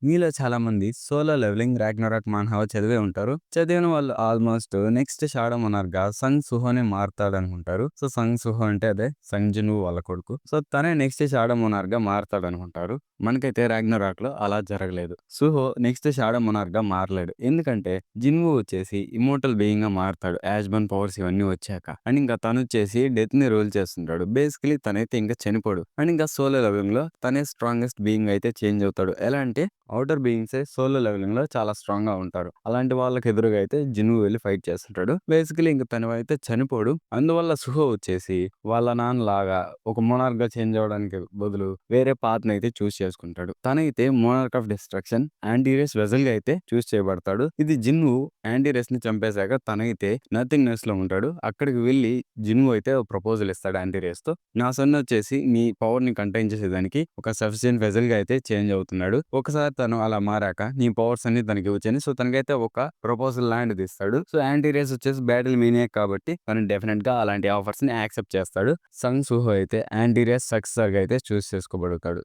మీలో చాలామంది solo levelling, Ragnarok మాన్‌హవ చదివే ఉంటారు. చదివిన వాళ్ళు ఆల్మోస్ట్ నెక్స్ట్ షాడో మొనార్క్‌గా సంగ్ సుహోనే మారతాడనుకుంటారు. సో, సంగ్ సుహో అంటే అదే సంగ్ జిన్‌వూ వాళ్ళ కొడుకు. సో, తనే నెక్స్ట్ షాడో మొనార్క్‌గా మారతాడనుకుంటారు. మనకైతే రాగ్నరాక్‌లో అలా జరగలేదు. సుహో నెక్స్ట్ షాడో మొనార్క్‌గా మారలేడు. ఎందుకంటే జిన్‌వూ వచ్చేసి ఇమ్మోర్టల్ బీయింగ్‌గా మారతాడు. యాజ్‌బర్న్ పవర్స్ ఇవన్నీ వచ్చాక. అండ్ ఇంకా తనొచ్చేసి డెత్‌ని రూల్ చేస్తుంటాడు. బేసికల్లీ తనైతే ఇంకా చనిపోడు. అండ్ ఇంకా సోలో లెవెలింగ్‌లో తనే స్ట్రాంగెస్ట్ బీయింగ్ అయితే చేంజ్ అవుతాడు. ఎలా అంటే ఔటర్ బీయింగ్సే సోలో లెవెలింగ్‌లో చాలా స్ట్రాంగ్‌గా ఉంటారు. అలాంటి వాళ్ళకి ఎదురుగా అయితే జిన్‌వూ వెళ్లి ఫైట్ చేస్తుంటాడు. బేసికల్లీ ఇంక తనైతే చనిపోడు. అందువల్ల సుహో వచ్చేసి వాళ్ళ నాన్నలాగా ఒక మొనార్క్‌గా చేంజ్ అవ్వడానికి బదులు వేరే పాత్‌నైతే చూజ్ చేసుకుంటాడు. తనైతే మోనార్క్ ఆఫ్ డిస్ట్రక్షన్ యాంటీరియస్ వెసెల్‌గా అయితే చూజ్ చేయబడతాడు. ఇది జిన్‌వూ యాంటీరియస్‌ని చంపేసాక తనైతే నథింగ్‌నెస్‌లో ఉంటాడు. అక్కడికి వెళ్లి జిన్‌వూ అయితే ఒక ప్రపోజల్ ఇస్తాడు యాంటీరియస్‌తో. నా సన్ వచ్చేసి నీ పవర్‌ని కంటైన్ చేసేదానికి ఒక సఫిషియెంట్ వెసెల్‌గా అయితే చేంజ్ అవుతున్నాడు. ఒకసారి తను అలా మారాక నీ పవర్స్ అన్ని తనకి ఇవ్వచ్చని సో తనకైతే ఒక ప్రపోజల్ లాంటిది ఇస్తాడు. సో యాంటీరియస్ వచ్చేసి బ్యాటిల్ మేనియాక్ కాబట్టి తను డెఫినెట్‌గా అలాంటి ఆఫర్స్‌ని యాక్సెప్ట్ చేస్తాడు. సంగ్ సూహో అయితే యాంటీరియస్ సక్సెసర్‌గా అయితే చూస్ చేసుకోబడతాడు.